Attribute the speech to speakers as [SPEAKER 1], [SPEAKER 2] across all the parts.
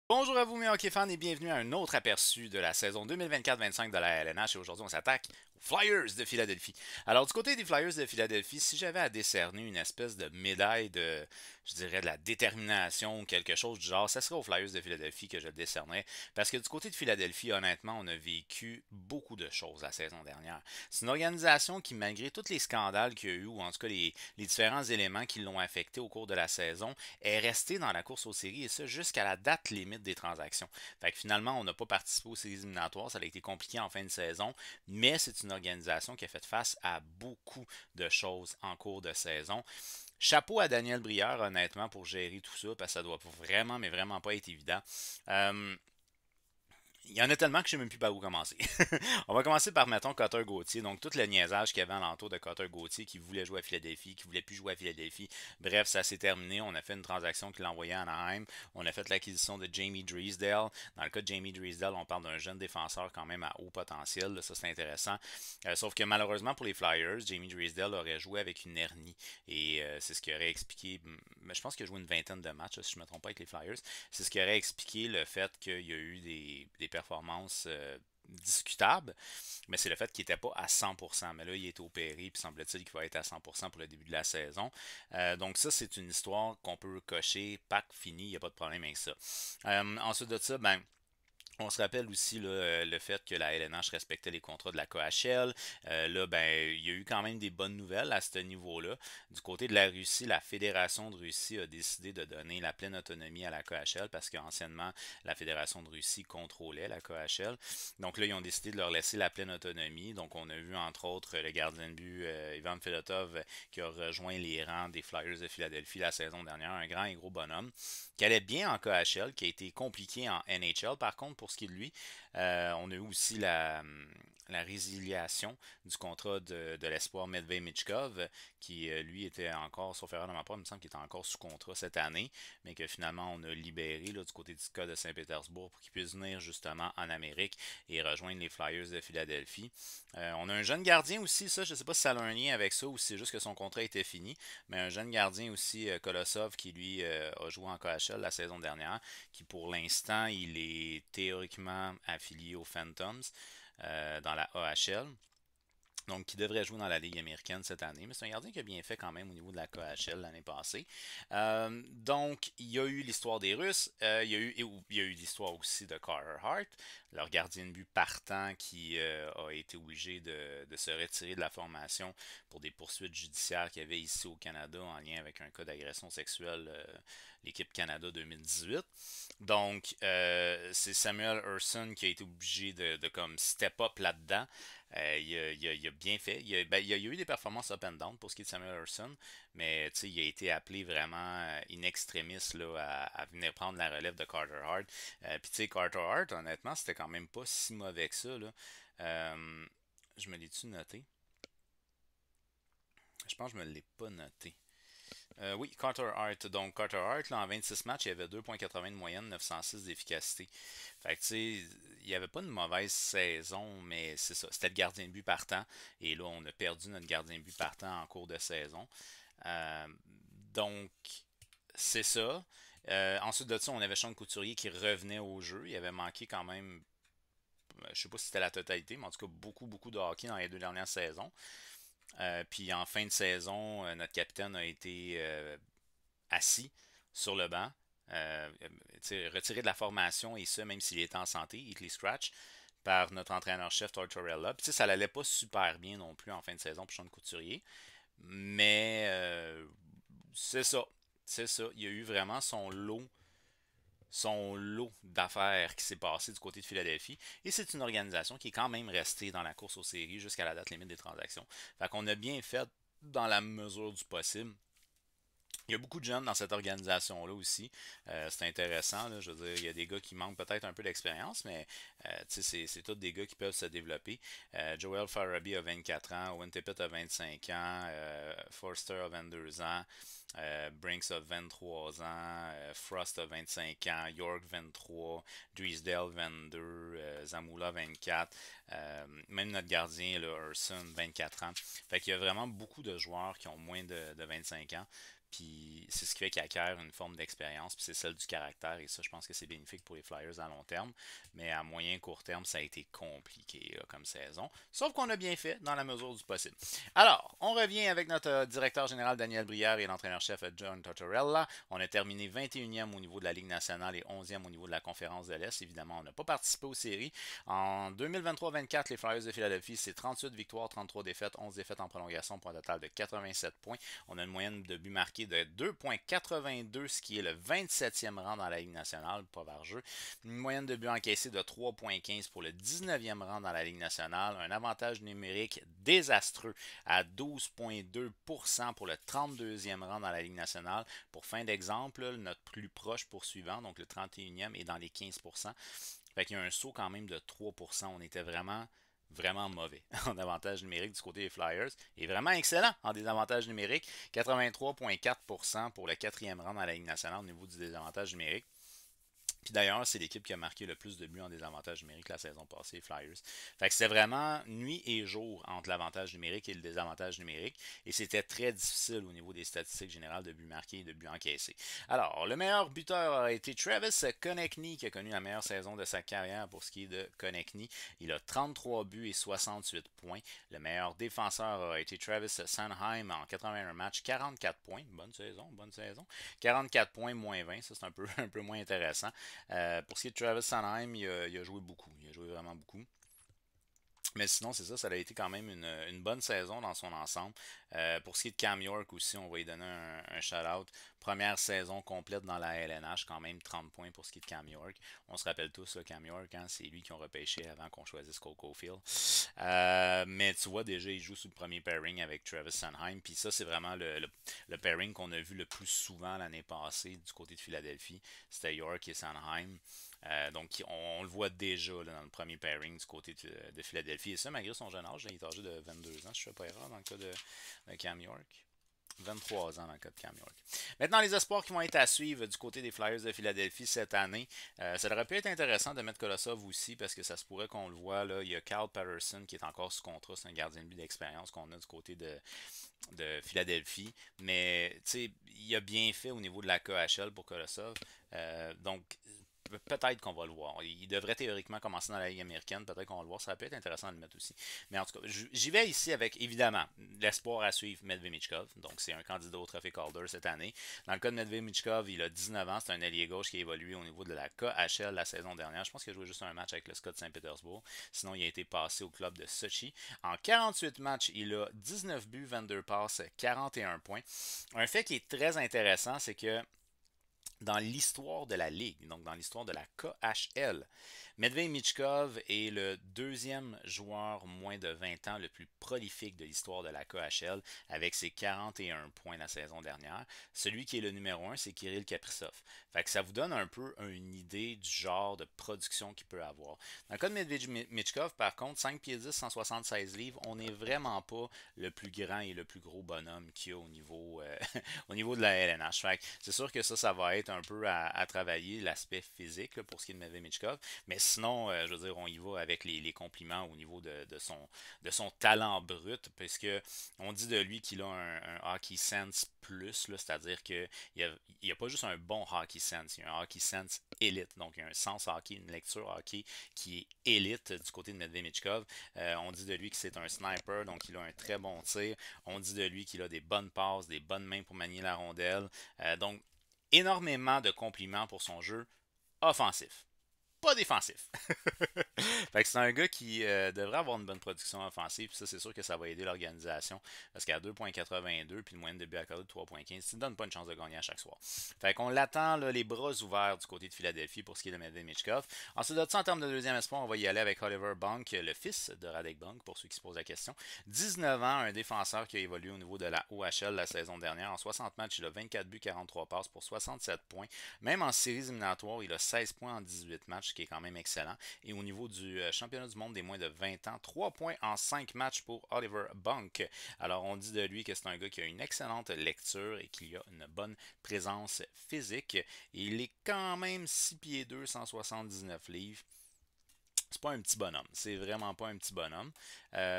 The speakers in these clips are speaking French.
[SPEAKER 1] Bonjour à vous mes hockey fans et bienvenue à un autre aperçu de la saison 2024-25 de la LNH et aujourd'hui on s'attaque aux Flyers de Philadelphie. Alors du côté des Flyers de Philadelphie, si j'avais à décerner une espèce de médaille de, je dirais de la détermination ou quelque chose du genre, ça serait aux Flyers de Philadelphie que je le décernerais parce que du côté de Philadelphie, honnêtement, on a vécu beaucoup de choses la saison dernière. C'est une organisation qui, malgré tous les scandales qu'il y a eu, ou en tout cas les différents éléments qui l'ont affecté au cours de la saison, est resté dans la course aux séries et ça jusqu'à la date limite des transactions. Fait que finalement, on n'a pas participé aux séries éliminatoires, ça a été compliqué en fin de saison, mais c'est une organisation qui a fait face à beaucoup de choses en cours de saison. Chapeau à Daniel Brière, honnêtement, pour gérer tout ça, parce que ça doit vraiment, mais vraiment pas être évident. Euh, il y en a tellement que je ne sais même plus par où commencer. On va commencer par, mettons, Cotter Gauthier. Donc, tout le niaisage qu'il y avait alentour de Cotter Gauthier qui voulait jouer à Philadelphie, qui voulait plus jouer à Philadelphie. Bref, ça s'est terminé. On a fait une transaction qui l'a envoyé à Anaheim. On a fait l'acquisition de Jamie Drysdale. Dans le cas de Jamie Drysdale, on parle d'un jeune défenseur quand même à haut potentiel. Là, ça, c'est intéressant. Sauf que malheureusement pour les Flyers, Jamie Drysdale aurait joué avec une hernie. Et c'est ce qui aurait expliqué. Mais je pense qu'il a joué une vingtaine de matchs, si je ne me trompe pas, avec les Flyers. C'est ce qui aurait expliqué le fait qu'il y a eu des performances discutables, mais c'est le fait qu'il n'était pas à 100%. Mais là, il est opéré, puis semble-t-il qu'il va être à 100% pour le début de la saison. Donc ça, c'est une histoire qu'on peut cocher, pack fini, il n'y a pas de problème avec ça. Ensuite de ça, ben, on se rappelle aussi là, le fait que la LNH respectait les contrats de la KHL. Là, ben, il y a eu quand même des bonnes nouvelles à ce niveau-là. Du côté de la Russie, la Fédération de Russie a décidé de donner la pleine autonomie à la KHL parce qu'anciennement, la Fédération de Russie contrôlait la KHL. Donc là, ils ont décidé de leur laisser la pleine autonomie. Donc on a vu entre autres le gardien de but Ivan Fedotov qui a rejoint les rangs des Flyers de Philadelphie la saison dernière. Un grand et gros bonhomme qui allait bien en KHL, qui a été compliqué en NHL. Par contre, pour ce qui est de lui, on a eu aussi la résiliation du contrat de l'espoir Medvey Michkov, qui lui était encore, sauf erreur de ma part, il me semble qu'il était encore sous contrat cette année, mais que finalement on a libéré là, du côté du cas de Saint-Pétersbourg pour qu'il puisse venir justement en Amérique et rejoindre les Flyers de Philadelphie. On a un jeune gardien aussi, ça, je ne sais pas si ça a un lien avec ça ou si c'est juste que son contrat était fini, mais un jeune gardien aussi, Kolosov, qui lui a joué en KHL la saison dernière, qui pour l'instant, il est théoriquement affilié aux Phantoms dans la AHL. Donc, qui devrait jouer dans la Ligue américaine cette année. Mais c'est un gardien qui a bien fait quand même au niveau de la KHL l'année passée. Donc, il y a eu l'histoire des Russes. Il y a eu l'histoire aussi de Carter Hart, leur gardien de but partant qui a été obligé de se retirer de la formation pour des poursuites judiciaires qu'il y avait ici au Canada en lien avec un cas d'agression sexuelle, l'équipe Canada 2018. Donc, c'est Samuel Urson qui a été obligé de comme step up là-dedans. Il a bien fait. Il y a eu des performances up and down pour ce qui est de Samuel Urson, mais il a été appelé vraiment in extremis là, à venir prendre la relève de Carter Hart. Puis tu sais, Carter Hart, honnêtement, c'était quand même pas si mauvais que ça. Là. Euh, je me l'ai-tu noté? Je pense que je me l'ai pas noté. Oui, Carter Hart. Donc, Carter Hart, là, en 26 matchs, il avait 2,80 de moyenne, 906 d'efficacité. Fait que, tu sais, il n'y avait pas une mauvaise saison, mais c'est ça. C'était le gardien de but partant. Et là, on a perdu notre gardien de but partant en cours de saison. Euh, donc, c'est ça. Ensuite de ça, on avait Sean Couturier qui revenait au jeu. Il avait manqué quand même, je sais pas si c'était la totalité, mais en tout cas, beaucoup de hockey dans les deux dernières saisons. Puis en fin de saison, notre capitaine a été assis sur le banc, euh, retiré de la formation et ça, même s'il était en santé, Heatley Scratch, par notre entraîneur-chef Tortorella. Puis ça n'allait pas super bien non plus en fin de saison pour Sean Couturier. Mais c'est ça. C'est ça. Il y a eu vraiment son lot d'affaires qui s'est passé du côté de Philadelphie. Et c'est une organisation qui est quand même restée dans la course aux séries jusqu'à la date limite des transactions. Fait qu'on a bien fait dans la mesure du possible. Il y a beaucoup de jeunes dans cette organisation-là aussi. C'est intéressant. Là, je veux dire, il y a des gars qui manquent peut-être un peu d'expérience, mais c'est tous des gars qui peuvent se développer. Joel Farabee a 24 ans, Owen Tippett a 25 ans, Forster a 22 ans, Brinks a 23 ans, Frost a 25 ans, York 23, Drysdale 22, Zamula 24, même notre gardien, là, Urson, 24 ans. Fait qu'il y a vraiment beaucoup de joueurs qui ont moins de 25 ans. Puis c'est ce qui fait qu'il acquiert une forme d'expérience, puis c'est celle du caractère, et ça, je pense que c'est bénéfique pour les Flyers à long terme. Mais à moyen court terme, ça a été compliqué là, comme saison. Sauf qu'on a bien fait dans la mesure du possible. Alors, on revient avec notre directeur général Daniel Brière et l'entraîneur-chef John Tortorella. On a terminé 21e au niveau de la Ligue nationale et 11e au niveau de la conférence de l'Est. Évidemment, on n'a pas participé aux séries. En 2023-24, les Flyers de Philadelphie, c'est 38 victoires, 33 défaites, 11 défaites en prolongation pour un total de 87 points. On a une moyenne de buts marqués de 2,82, ce qui est le 27e rang dans la Ligue nationale, pas par jeu. Une moyenne de buts encaissés de 3,15 pour le 19e rang dans la Ligue nationale. Un avantage numérique désastreux à 12,2% pour le 32e rang dans la Ligue nationale. Pour fin d'exemple, notre plus proche poursuivant, donc le 31e, est dans les 15%. Fait qu'il y a un saut quand même de 3%. On était vraiment mauvais en avantage numérique du côté des Flyers et vraiment excellent en désavantage numérique. 83,4% pour le 4e rang dans la Ligue nationale au niveau du désavantage numérique. Puis d'ailleurs, c'est l'équipe qui a marqué le plus de buts en désavantage numérique la saison passée, les Flyers. Fait que c'était vraiment nuit et jour entre l'avantage numérique et le désavantage numérique. Et c'était très difficile au niveau des statistiques générales de buts marqués et de buts encaissés. Alors, le meilleur buteur a été Travis Konechny, qui a connu la meilleure saison de sa carrière pour ce qui est de Konechny. Il a 33 buts et 68 points. Le meilleur défenseur a été Travis Sanheim en 81 matchs, 44 points. Bonne saison. 44 points, moins 20. Ça, c'est un peu moins intéressant. Pour ce qui est de Travis Sanheim, il a joué beaucoup. Il a joué vraiment beaucoup. Mais sinon, c'est ça, ça a été quand même une bonne saison dans son ensemble. Pour ce qui est de Cam York aussi, on va lui donner un shout-out. Première saison complète dans la LNH, quand même 30 points pour ce qui est de Cam York. On se rappelle tous, là, Cam York, hein, c'est lui qui ont repêché avant qu'on choisisse Cole Caulfield. Mais tu vois, déjà, il joue sous le premier pairing avec Travis Sanheim. Puis ça, c'est vraiment le pairing qu'on a vu le plus souvent l'année passée du côté de Philadelphie. C'était York et Sanheim. Donc, on le voit déjà là, dans le premier pairing du côté de Philadelphie. Et ça, malgré son jeune âge, il est âgé de 22 ans, si je ne fais pas erreur, dans le cas de Cam York. 23 ans dans le cas de Cam York. Maintenant, les espoirs qui vont être à suivre du côté des Flyers de Philadelphie cette année. Ça aurait pu être intéressant de mettre Kolosov aussi parce que ça se pourrait qu'on le voit. Là, il y a Carl Patterson qui est encore sous contrat. C'est un gardien de but d'expérience qu'on a du côté de Philadelphie. Mais il a bien fait au niveau de la KHL pour Kolosov. Donc, peut-être qu'on va le voir. Il devrait théoriquement commencer dans la Ligue américaine. Peut-être qu'on va le voir. Ça peut être intéressant de le mettre aussi. Mais en tout cas, j'y vais ici avec, évidemment, l'espoir à suivre Medved Michkov. Donc, c'est un candidat au trophée Calder cette année. Dans le cas de Medved Michkov, il a 19 ans. C'est un ailier gauche qui a évolué au niveau de la KHL la saison dernière. Je pense qu'il a joué juste un match avec le Scott Saint-Pétersbourg. Sinon, il a été passé au club de Sochi. En 48 matchs, il a 19 buts, 22 passes, 41 points. Un fait qui est très intéressant, c'est que dans l'histoire de la Ligue, donc dans l'histoire de la KHL, Medved Michkov est le deuxième joueur moins de 20 ans le plus prolifique de l'histoire de la KHL avec ses 41 points la saison dernière. Celui qui est le numéro 1, c'est Kirill Kaprizov. Fait que ça vous donne un peu une idée du genre de production qu'il peut avoir. Dans le cas de Medved Michkov, par contre, 5 pieds 10, 176 livres, on n'est vraiment pas le plus grand et le plus gros bonhomme qu'il y a au niveau, au niveau de la LNH. Fait que c'est sûr que ça va être un peu à travailler l'aspect physique là, pour ce qui est de Medved Michkov. Mais sinon, je veux dire, on y va avec les compliments au niveau de son talent brut, puisque on dit de lui qu'il a un hockey sense plus, c'est-à-dire qu'il n'y a pas juste un bon hockey sense, il y a un hockey sense élite, donc il y a un sens hockey, une lecture hockey qui est élite du côté de Medved Michkov. On dit de lui que c'est un sniper, donc il a un très bon tir. On dit de lui qu'il a des bonnes passes, des bonnes mains pour manier la rondelle. Donc, énormément de compliments pour son jeu offensif. Pas défensif. Fait que c'est un gars qui devrait avoir une bonne production offensive. Puis ça, c'est sûr que ça va aider l'organisation. Parce qu'à 2,82 puis le moyenne de but accordé de 3,15, ça ne donne pas une chance de gagner à chaque soir. Fait qu'on l'attend là, les bras ouverts du côté de Philadelphie pour ce qui est de Medved Michkov. Ensuite de ça, en termes de deuxième espoir, on va y aller avec Oliver Bonk, le fils de Radek Bonk, pour ceux qui se posent la question. 19 ans, un défenseur qui a évolué au niveau de la OHL la saison dernière. En 60 matchs, il a 24 buts, 43 passes pour 67 points. Même en séries éliminatoires, il a 16 points en 18 matchs, ce qui est quand même excellent. Et au niveau du championnat du monde des moins de 20 ans, 3 points en 5 matchs pour Oliver Bonk. Alors, on dit de lui que c'est un gars qui a une excellente lecture et qui a une bonne présence physique. Et il est quand même 6 pieds 2, 179 livres. c'est pas un petit bonhomme. C'est vraiment pas un petit bonhomme.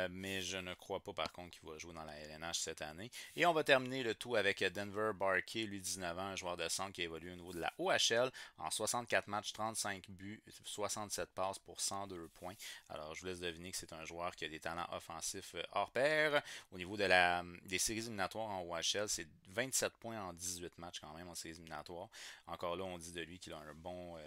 [SPEAKER 1] Mais je ne crois pas par contre qu'il va jouer dans la LNH cette année. Et on va terminer le tout avec Denver Barkey, lui 19 ans, un joueur de centre qui a évolué au niveau de la OHL en 64 matchs, 35 buts, 67 passes pour 102 points. Alors je vous laisse deviner que c'est un joueur qui a des talents offensifs hors pair. Au niveau des séries éliminatoires en OHL, c'est 27 points en 18 matchs quand même en séries éliminatoires. Encore là, on dit de lui qu'il a un bon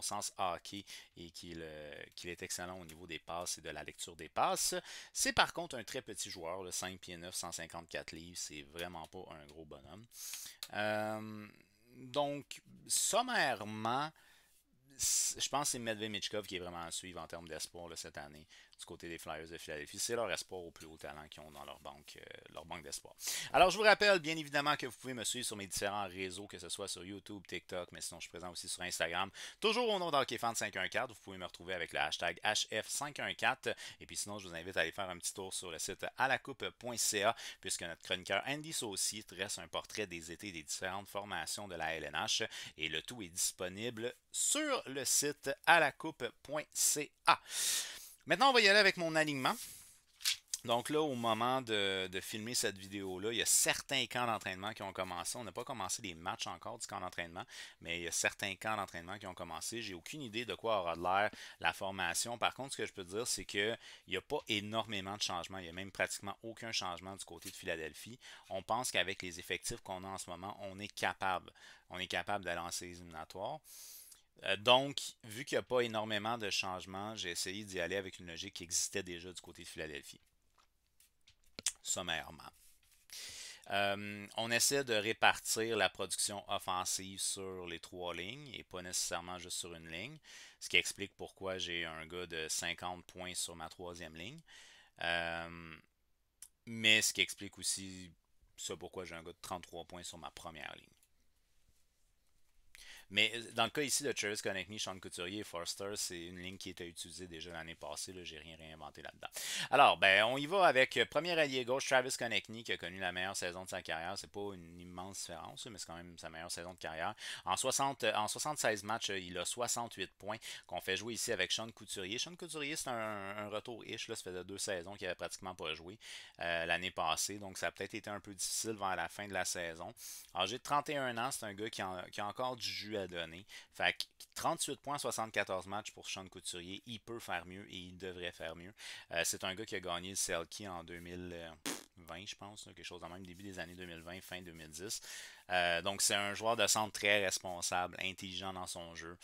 [SPEAKER 1] sens hockey et qu'il est excellent au niveau des passes et de la lecture des passes. C'est par contre un très petit joueur, le 5 pieds 9, 154 livres, c'est vraiment pas un gros bonhomme. Donc, sommairement, je pense que c'est Medved Michkov qui est vraiment à suivre en termes d'espoir cette année du côté des Flyers de Philadelphie. C'est leur espoir au plus haut talent qu'ils ont dans leur banque d'espoir. Alors, je vous rappelle bien évidemment que vous pouvez me suivre sur mes différents réseaux, que ce soit sur YouTube, TikTok, mais sinon je suis présent aussi sur Instagram. Toujours au nom d'HockeyFan514. Vous pouvez me retrouver avec le hashtag HF514. Et puis sinon, je vous invite à aller faire un petit tour sur le site alacoupe.ca, puisque notre chroniqueur Andy Saucy dresse un portrait des étés des différentes formations de la LNH. Et le tout est disponible sur le site alacoupe.ca. Maintenant, on va y aller avec mon alignement. Donc là, au moment de filmer cette vidéo-là, il y a certains camps d'entraînement qui ont commencé. On n'a pas commencé les matchs encore du camp d'entraînement, mais il y a certains camps d'entraînement qui ont commencé. J'ai aucune idée de quoi aura de l'air la formation. Par contre, ce que je peux dire, c'est qu'il n'y a pas énormément de changements. Il n'y a même pratiquement aucun changement du côté de Philadelphie. On pense qu'avec les effectifs qu'on a en ce moment, on est capable d'aller en séries éliminatoires. Donc, vu qu'il n'y a pas énormément de changements, j'ai essayé d'y aller avec une logique qui existait déjà du côté de Philadelphie. Sommairement. On essaie de répartir la production offensive sur les 3 lignes et pas nécessairement juste sur une ligne, ce qui explique pourquoi j'ai un gars de 50 points sur ma 3e ligne. Mais ce qui explique aussi ça pourquoi j'ai un gars de 33 points sur ma première ligne. Mais dans le cas ici de Travis Konechny, Sean Couturier et Forster, c'est une ligne qui était utilisée déjà l'année passée. J'ai rien réinventé là-dedans. Alors, on y va avec premier allié gauche, Travis Konechny, qui a connu la meilleure saison de sa carrière. C'est pas une immense différence, mais c'est quand même sa meilleure saison de carrière. En 76 matchs, il a 68 points qu'on fait jouer ici avec Sean Couturier. Sean Couturier, c'est un retour-ish. Ça faisait 2 saisons qu'il n'avait pratiquement pas joué l'année passée. Donc, ça a peut-être été un peu difficile vers la fin de la saison. Âgé de 31 ans, c'est un gars qui a encore du jus à donner. Fait que 38 points, 74 matchs pour Sean Couturier. Il peut faire mieux et il devrait faire mieux. C'est un gars qui a gagné le Selkie en 2020, je pense, quelque chose de même, début des années 2020, fin 2010. Donc c'est un joueur de centre très responsable, intelligent dans son jeu.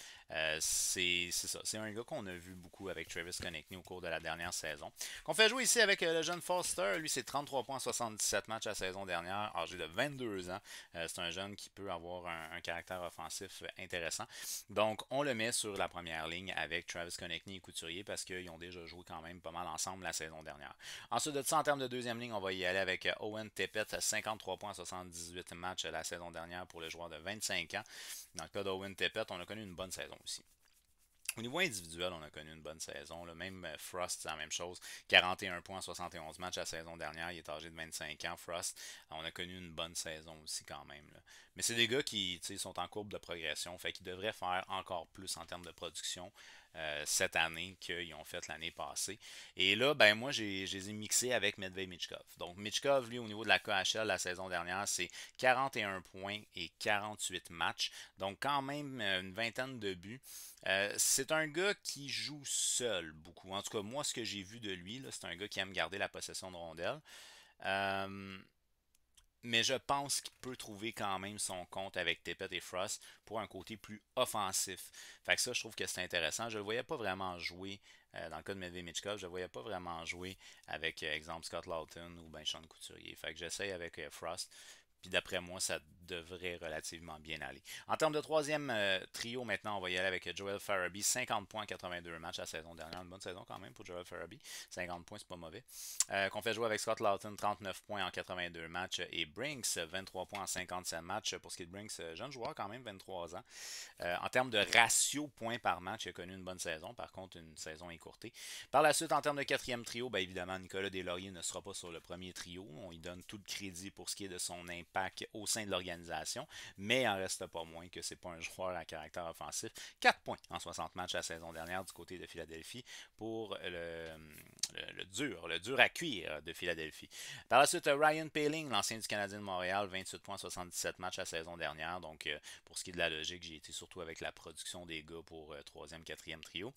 [SPEAKER 1] C'est ça. C'est un gars qu'on a vu beaucoup avec Travis Konechny au cours de la dernière saison. Qu'on fait jouer ici avec le jeune Foster. Lui, c'est 33 points, 77 matchs la saison dernière, âgé de 22 ans. C'est un jeune qui peut avoir un caractère offensif intéressant. Donc, on le met sur la première ligne avec Travis Konechny et Couturier parce qu'ils ont déjà joué quand même pas mal ensemble la saison dernière. Ensuite de ça, en termes de deuxième ligne, on va y aller avec Owen Tippett, 53 points, 78 matchs la saison dernière pour le joueur de 25 ans. Dans le cas d'Owen Tippett, on a connu une bonne saison aussi. Au niveau individuel, on a connu une bonne saison. Même Frost, c'est la même chose. 41 points, 71 matchs la saison dernière. Il est âgé de 25 ans. Frost, on a connu une bonne saison aussi quand même. Là. Mais c'est des gars qui sont en courbe de progression. Fait qu'ils devraient faire encore plus en termes de production cette année qu'ils ont fait l'année passée. Et là, moi, je les ai mixés avec Medved Michkov. Donc, Michkov, lui, au niveau de la KHL, la saison dernière, c'est 41 points et 48 matchs. Donc, quand même, une vingtaine de buts. C'est un gars qui joue seul beaucoup. En tout cas, moi, ce que j'ai vu de lui, c'est un gars qui aime garder la possession de rondelle. Mais je pense qu'il peut trouver quand même son compte avec Tippett et Frost pour un côté plus offensif. Fait que ça, je trouve que c'est intéressant. Je ne le voyais pas vraiment jouer, dans le cas de Medved Michkov, je ne le voyais pas vraiment jouer avec, exemple, Scott Laughton ou Sean Couturier. Fait que j'essaye avec Frost. Puis d'après moi, ça devrait relativement bien aller. En termes de troisième trio, maintenant, on va y aller avec Joel Farabee. 50 points, 82 matchs la saison dernière. Une bonne saison quand même pour Joel Farabee. 50 points, c'est pas mauvais. Qu'on fait jouer avec Scott Laughton, 39 points en 82 matchs. Et Brinks, 23 points en 57 matchs. Pour ce qui est de Brinks, jeune joueur quand même, 23 ans. En termes de ratio points par match, il a connu une bonne saison. Par contre, une saison écourtée. Par la suite, en termes de quatrième trio, évidemment, Nicolas Deslauriers ne sera pas sur le premier trio. On lui donne tout le crédit pour ce qui est de son impact impact au sein de l'organisation, mais il en reste pas moins que c'est pas un joueur à caractère offensif. 4 points en 60 matchs la saison dernière du côté de Philadelphie pour le dur à cuire de Philadelphie. Par la suite, Ryan Poehling, l'ancien du Canadien de Montréal, 28 points en 77 matchs la saison dernière. Donc, pour ce qui est de la logique, j'ai été surtout avec la production des gars pour 3e, 4e trio.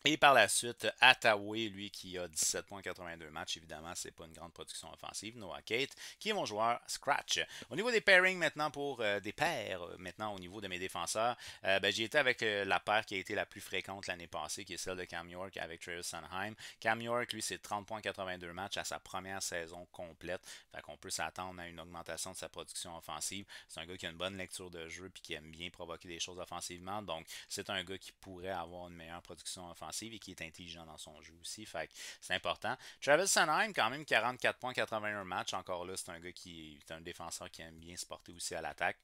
[SPEAKER 1] Et par la suite, Attaway, lui, qui a 17,82 matchs, évidemment, c'est pas une grande production offensive. Noah Kate, qui est mon joueur scratch. Au niveau des pairings maintenant, pour des paires, maintenant au niveau de mes défenseurs, j'ai été avec la paire qui a été la plus fréquente l'année passée, qui est celle de Cam York avec Travis Sanheim. Cam York, lui, c'est 30,82 matchs à sa première saison complète. Fait qu'on peut s'attendre à une augmentation de sa production offensive. C'est un gars qui a une bonne lecture de jeu puis qui aime bien provoquer des choses offensivement. Donc, c'est un gars qui pourrait avoir une meilleure production offensive et qui est intelligent dans son jeu aussi. Fait que c'est important. Travis Sanheim, quand même 44,81 matchs. Encore là, c'est un gars qui est un défenseur qui aime bien se porter aussi à l'attaque.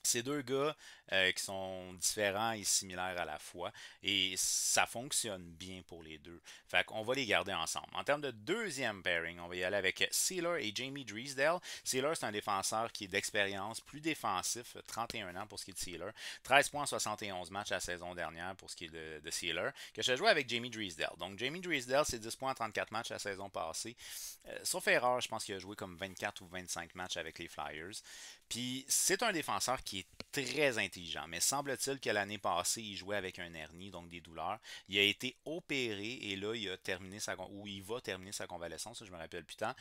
[SPEAKER 1] C'est deux gars qui sont différents et similaires à la fois. Et ça fonctionne bien pour les deux. Fait qu'on va les garder ensemble. En termes de deuxième pairing, on va y aller avec Sealer et Jamie Drysdale. Sealer, c'est un défenseur qui est d'expérience, plus défensif, 31 ans pour ce qui est de Sealer. 13 points en 71 matchs la saison dernière pour ce qui est de Sealer. Que je joué avec Jamie Drysdale. Donc Jamie Drysdale, c'est 10 points en 34 matchs la saison passée. Sauf erreur, je pense qu'il a joué comme 24 ou 25 matchs avec les Flyers. Puis c'est un défenseur qui est très intelligent, mais semble-t-il que l'année passée, il jouait avec un hernie, donc des douleurs. Il a été opéré et là, il va terminer sa convalescence, je me rappelle plus tant.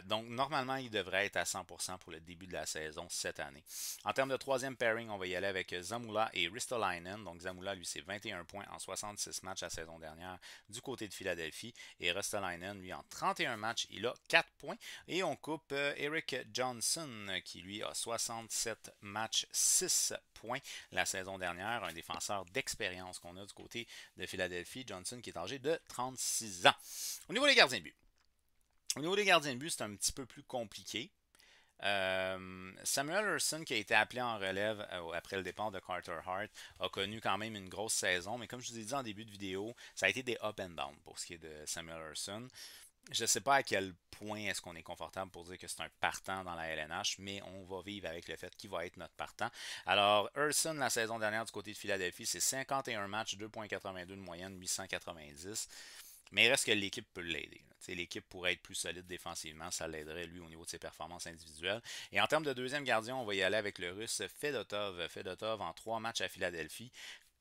[SPEAKER 1] Donc normalement, il devrait être à 100% pour le début de la saison cette année. En termes de troisième pairing, on va y aller avec Zamula et Ristolainen. Donc Zamula, lui, c'est 21 points en 66 matchs la saison dernière du côté de Philadelphie. Et Ristolainen, lui, en 31 matchs, il a 4 points. Et on coupe Eric Johnson, qui lui a 67 matchs, 6 points la saison dernière. Un défenseur d'expérience qu'on a du côté de Philadelphie. Johnson qui est âgé de 36 ans. Au niveau des gardiens de but. Au niveau des gardiens de but, c'est un petit peu plus compliqué. Samuel Ersson, qui a été appelé en relève après le départ de Carter Hart, a connu quand même une grosse saison. Mais comme je vous ai dit en début de vidéo, ça a été des up and down pour ce qui est de Samuel Ersson. Je ne sais pas à quel point est-ce qu'on est confortable pour dire que c'est un partant dans la LNH, mais on va vivre avec le fait qu'il va être notre partant. Alors, Ersson, la saison dernière du côté de Philadelphie, c'est 51 matchs, 2,82 de moyenne, 890. Mais il reste que l'équipe peut l'aider. L'équipe pourrait être plus solide défensivement, ça l'aiderait lui au niveau de ses performances individuelles. Et en termes de deuxième gardien, on va y aller avec le russe Fedotov. Fedotov en 3 matchs à Philadelphie.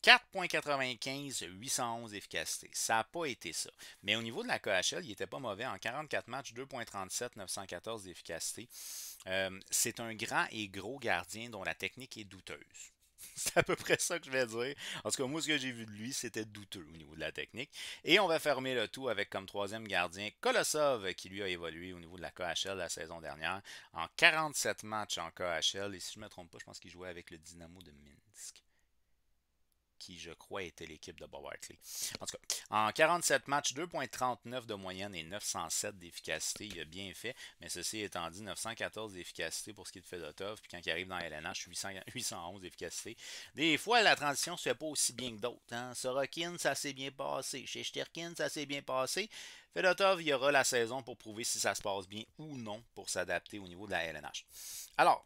[SPEAKER 1] 4,95, 811 d'efficacité. Ça n'a pas été ça. Mais au niveau de la KHL, il n'était pas mauvais. En 44 matchs, 2,37, 914 d'efficacité. C'est un grand et gros gardien dont la technique est douteuse. C'est à peu près ça que je vais dire. En tout cas, moi, ce que j'ai vu de lui, c'était douteux au niveau de la technique. Et on va fermer le tout avec comme troisième gardien Kolosov, qui lui a évolué au niveau de la KHL la saison dernière en 47 matchs en KHL. Et si je ne me trompe pas, je pense qu'il jouait avec le Dynamo de Minsk, qui, je crois, était l'équipe de Bob Hartley. En tout cas, en 47 matchs, 2,39 de moyenne et 907 d'efficacité. Il a bien fait, mais ceci étant dit, 914 d'efficacité pour ce qui est de Fedotov. Puis quand il arrive dans LNH, 811 d'efficacité. Des fois, la transition ne se fait pas aussi bien que d'autres. Hein? Sorokin, ça s'est bien passé. Chez Shesterkin, ça s'est bien passé. Fedotov, il y aura la saison pour prouver si ça se passe bien ou non pour s'adapter au niveau de la LNH. Alors,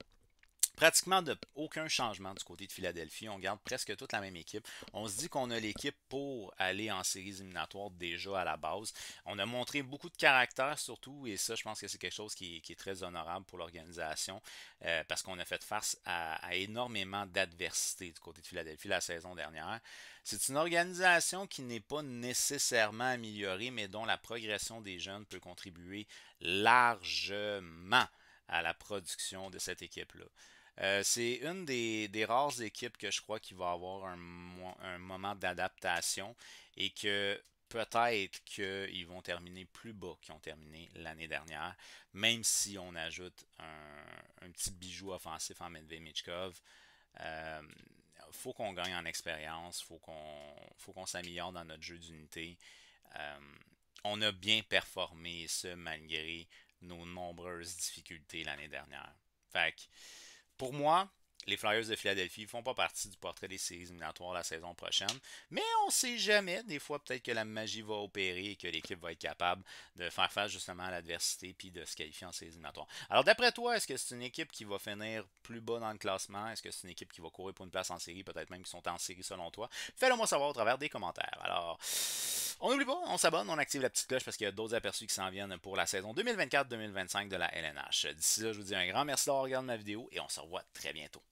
[SPEAKER 1] pratiquement aucun changement du côté de Philadelphie. On garde presque toute la même équipe. On se dit qu'on a l'équipe pour aller en séries éliminatoires déjà à la base. On a montré beaucoup de caractère surtout, et ça, je pense que c'est quelque chose qui est très honorable pour l'organisation parce qu'on a fait face à énormément d'adversité du côté de Philadelphie la saison dernière. C'est une organisation qui n'est pas nécessairement améliorée, mais dont la progression des jeunes peut contribuer largement à la production de cette équipe-là. C'est une des rares équipes que je crois qu'il va avoir un moment d'adaptation et que peut-être qu'ils vont terminer plus bas qu'ils ont terminé l'année dernière, même si on ajoute un petit bijou offensif en Medved Michkov. Faut qu'on gagne en expérience, faut qu'on s'améliore dans notre jeu d'unité. On a bien performé, ce malgré nos nombreuses difficultés l'année dernière. Fait que, pour moi, Les Flyers de Philadelphie ne font pas partie du portrait des séries éliminatoires la saison prochaine. Mais on ne sait jamais. Des fois, peut-être que la magie va opérer et que l'équipe va être capable de faire face justement à l'adversité puis de se qualifier en séries éliminatoires. Alors, d'après toi, est-ce que c'est une équipe qui va finir plus bas dans le classement? Est-ce que c'est une équipe qui va courir pour une place en série? Peut-être même qu'ils sont en série selon toi. Fais-le moi savoir au travers des commentaires. Alors, on n'oublie pas, on s'abonne, on active la petite cloche parce qu'il y a d'autres aperçus qui s'en viennent pour la saison 2024-2025 de la LNH. D'ici là, je vous dis un grand merci d'avoir regardé ma vidéo et on se revoit très bientôt.